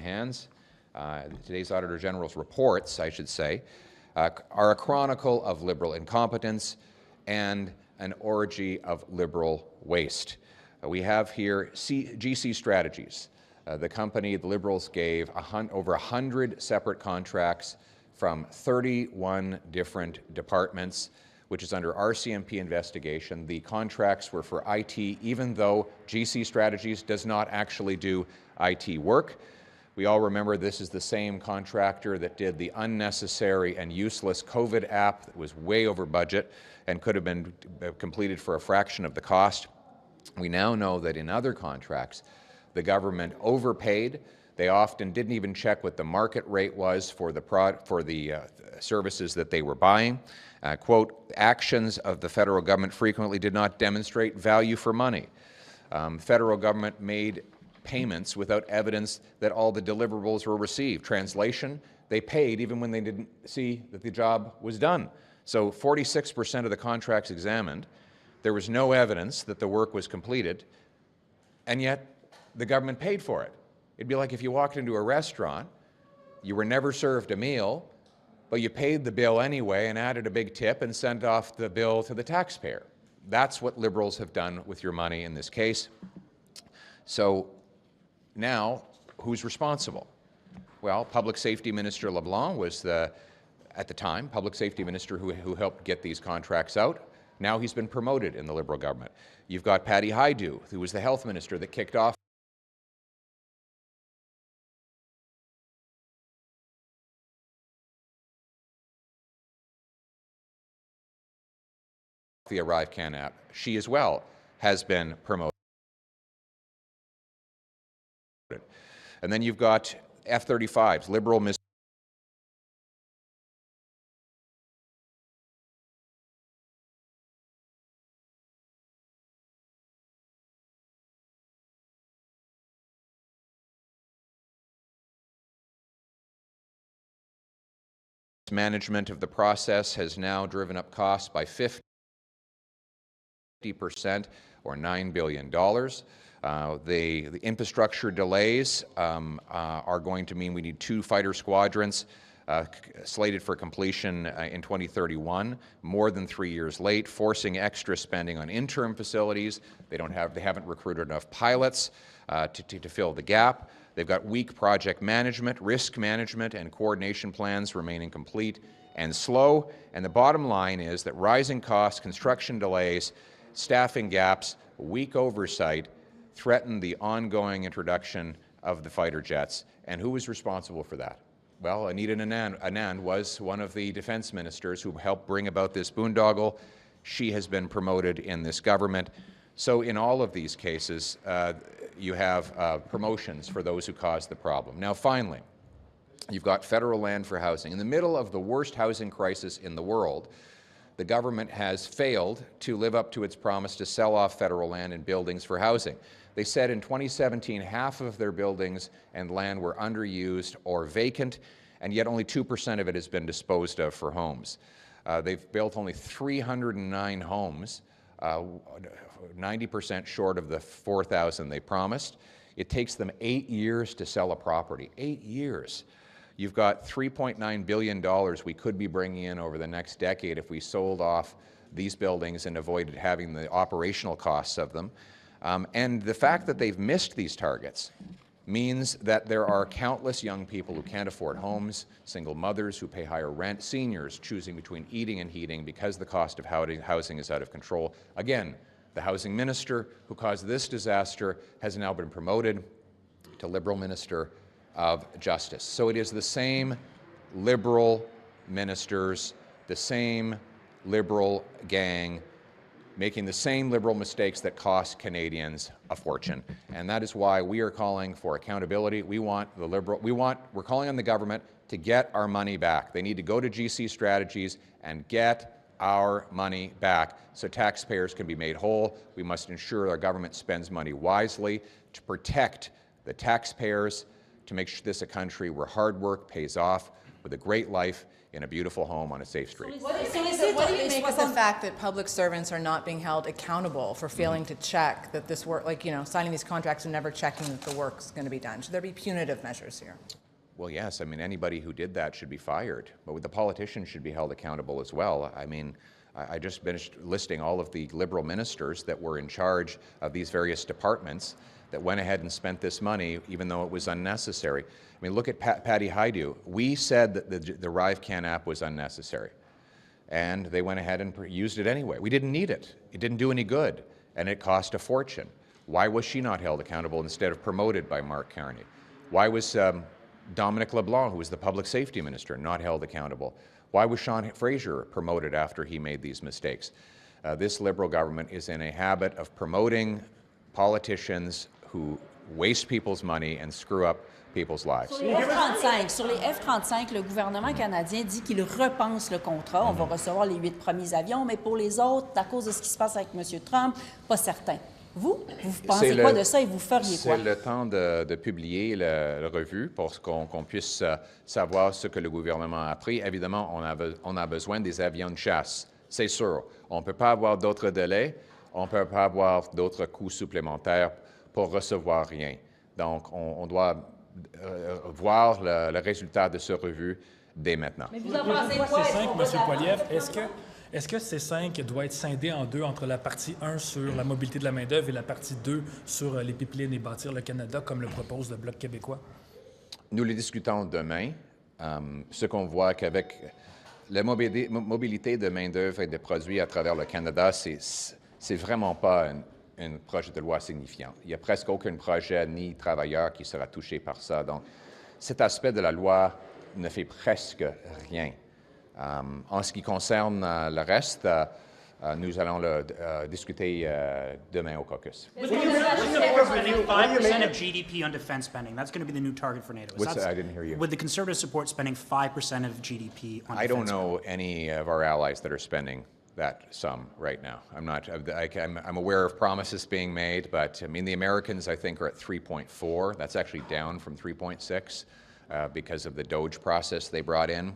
hands. Today's Auditor General's reports, I should say, are a chronicle of Liberal incompetence and an orgy of Liberal waste. We have here GC Strategies. The company the Liberals gave over 100 separate contracts from 31 different departments, which is under RCMP investigation. The contracts were for IT, even though GC Strategies does not actually do IT work. We all remember this is the same contractor that did the unnecessary and useless COVID app that was way over budget and could have been completed for a fraction of the cost. We now know that in other contracts, the government overpaid. They often didn't even check what the market rate was for the services that they were buying. Quote, actions of the federal government frequently did not demonstrate value for money. Federal government made payments without evidence that all the deliverables were received. Translation, they paid even when they didn't see that the job was done. So 46% of the contracts examined, there was no evidence that the work was completed, and yet the government paid for it. It'd be like if you walked into a restaurant, you were never served a meal, but you paid the bill anyway and added a big tip and sent off the bill to the taxpayer. That's what Liberals have done with your money in this case. So now, who's responsible? Well, Public Safety Minister LeBlanc was at the time, Public Safety Minister who helped get these contracts out. Now he's been promoted in the Liberal government. You've got Patty Hajdu, who was the Health Minister that kicked off the ArriveCan app. She as well has been promoted. And then you've got F-35s, Liberal mismanagement of the process has now driven up costs by 50% or $9 billion. The infrastructure delays are going to mean we need 2 fighter squadrons slated for completion in 2031, more than 3 years late, forcing extra spending on interim facilities. They haven't recruited enough pilots to fill the gap. They've got weak project management, risk management, and coordination plans remain incomplete and slow. And the bottom line is that rising costs, construction delays, staffing gaps, weak oversight threaten the ongoing introduction of the fighter jets. And who was responsible for that? Well, Anita Anand was one of the defense ministers who helped bring about this boondoggle. She has been promoted in this government. So in all of these cases, you have promotions for those who caused the problem. Now finally, you've got federal land for housing. In the middle of the worst housing crisis in the world, the government has failed to live up to its promise to sell off federal land and buildings for housing. They said in 2017 half of their buildings and land were underused or vacant, and yet only 2% of it has been disposed of for homes. They've built only 309 homes, 90% short of the 4,000 they promised. It takes them 8 years to sell a property. 8 years. You've got $3.9 billion we could be bringing in over the next decade if we sold off these buildings and avoided having the operational costs of them. And the fact that they've missed these targets means that there are countless young people who can't afford homes, single mothers who pay higher rent, seniors choosing between eating and heating because the cost of housing is out of control. Again, the housing minister who caused this disaster has now been promoted to Liberal Minister of Justice. So it is the same Liberal ministers, the same Liberal gang, making the same Liberal mistakes that cost Canadians a fortune. And that is why we are calling for accountability. We're calling on the government to get our money back. They need to go to GC Strategies and get our money back so taxpayers can be made whole. We must ensure our government spends money wisely to protect the taxpayers, to make this a country where hard work pays off, with a great life in a beautiful home on a safe street. What do you make of the fact that public servants are not being held accountable for failing to check that this work, like, signing these contracts and never checking that the work's going to be done? Should there be punitive measures here? Well, yes. I mean, anybody who did that should be fired, but the politicians should be held accountable as well. I mean, I just finished listing all of the Liberal ministers that were in charge of these various departments that went ahead and spent this money even though it was unnecessary. I mean, look at Patty Hajdu. We said that the ArriveCan app was unnecessary, and they went ahead and used it anyway. We didn't need it. It didn't do any good, and it cost a fortune. Why was she not held accountable instead of promoted by Mark Carney? Why was Dominic LeBlanc, who was the public safety minister, not held accountable? Why was Sean Fraser promoted after he made these mistakes? This Liberal government is in a habit of promoting politicians who waste people's money and screw up people's lives. Sur les F-35, le gouvernement canadien dit qu'il repense le contrat. On va recevoir les 8 premiers avions, mais pour les autres, à cause de ce qui se passe avec M. Trump, pas certain. Vous pensez quoi de ça et vous feriez quoi? C'est le temps de publier la revue pour qu'on puisse savoir ce que le gouvernement a appris. Évidemment, on a besoin des avions de chasse, c'est sûr. On ne peut pas avoir d'autres délais, on ne peut pas avoir d'autres coûts supplémentaires pour recevoir rien. Donc, on doit voir le résultat de cette revue dès maintenant. Mais vous en pensez quoi? C5, M. Poilievre, est-ce que C5 doit être scindé en deux entre la partie 1 sur la mobilité de la main-d'œuvre et la partie 2 sur les pipelines et bâtir le Canada, comme le propose le Bloc québécois? Nous les discutons demain. Ce qu'on voit qu'avec la mobilité de main-d'œuvre et de produits à travers le Canada, c'est vraiment pas un projet de loi signifiant. Il n'y a presque aucun projet ni travailleur qui sera touché par ça. Donc, cet aspect de la loi ne fait presque rien. En ce qui concerne le reste, nous allons le discuter demain au caucus. With the conservative support spending 5% of GDP on defense spending, that's going to be the new target for NATO. What's that? I didn't hear you. With the conservative support spending 5% of GDP on defense I don't know any of our allies that are spending that sum right now. I'm aware of promises being made, but I mean, the Americans, I think, are at 3.4. That's actually down from 3.6 because of the DOGE process they brought in.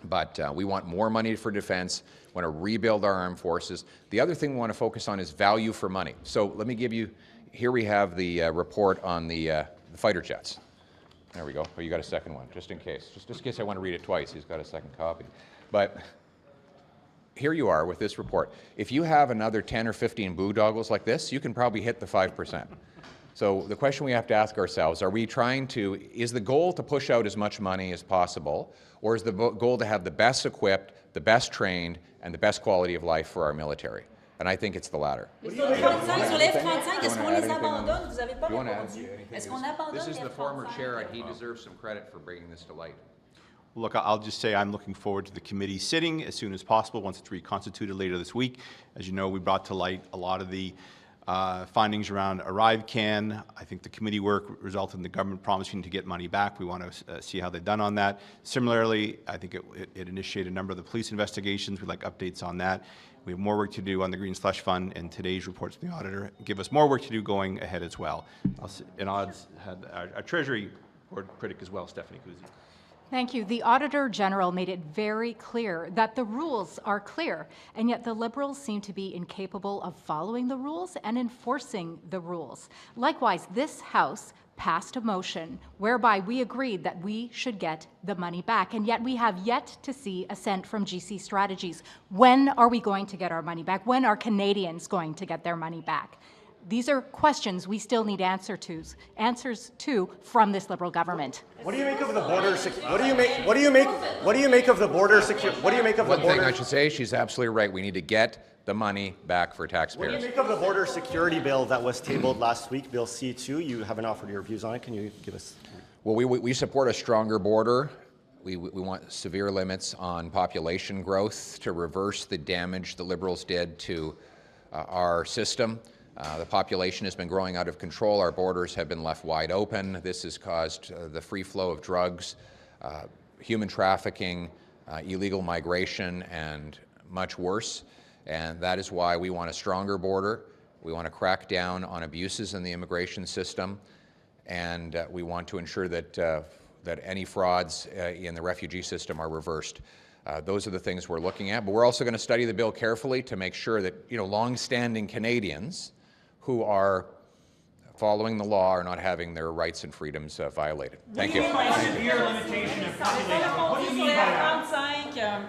But we want more money for defense. We want to rebuild our armed forces. The other thing we want to focus on is value for money. So let me give you, here we have the report on the fighter jets. There we go. Oh, you got a second one, just in case. Just in case I want to read it twice, he's got a second copy. But here you are with this report. If you have another 10 or 15 boondoggles like this, you can probably hit the 5%. So the question we have to ask ourselves, is the goal to push out as much money as possible, or is the goal to have the best equipped, the best trained, and the best quality of life for our military? And I think it's the latter. Sur les F-35, est-ce qu'on les abandonne? Vous n'avez pas répondu. Est-ce qu'on abandonne les F-35? This is the former chair, and he deserves some credit for bringing this to light. Look, I'll just say I'm looking forward to the committee sitting as soon as possible once it's reconstituted later this week. As you know, we brought to light a lot of the findings around ArriveCan. I think the committee work resulted in the government promising to get money back. We want to see how they've done on that. Similarly, I think it initiated a number of the police investigations. We'd like updates on that. We have more work to do on the Green Slush Fund, and today's reports from the Auditor give us more work to do going ahead as well. And odds had our Treasury Board critic as well, Stephanie Kuzi. Thank you. The Auditor General made it very clear that the rules are clear, and yet the Liberals seem to be incapable of following the rules and enforcing the rules. Likewise, this House passed a motion whereby we agreed that we should get the money back, and yet we have yet to see assent from GC Strategies. When are we going to get our money back? When are Canadians going to get their money back? These are questions we still need answers to from this Liberal government. What do you make of the border? What do you make of the border security? What do you make of the border? One thing I should say, she's absolutely right. We need to get the money back for taxpayers. What do you make of the border security bill that was tabled last week, Bill C2? You haven't offered your views on it. Can you give us? Well, we support a stronger border. We want severe limits on population growth to reverse the damage the Liberals did to our system. The population has been growing out of control. Our borders have been left wide open. This has caused the free flow of drugs, human trafficking, illegal migration, and much worse. And that is why we want a stronger border. We want to crack down on abuses in the immigration system. And we want to ensure that that any frauds in the refugee system are reversed. Those are the things we're looking at, but we're also going to study the bill carefully to make sure that, long-standing Canadians who are following the law are not having their rights and freedoms violated. Thank you. Severe limitation of population. What do you mean by that?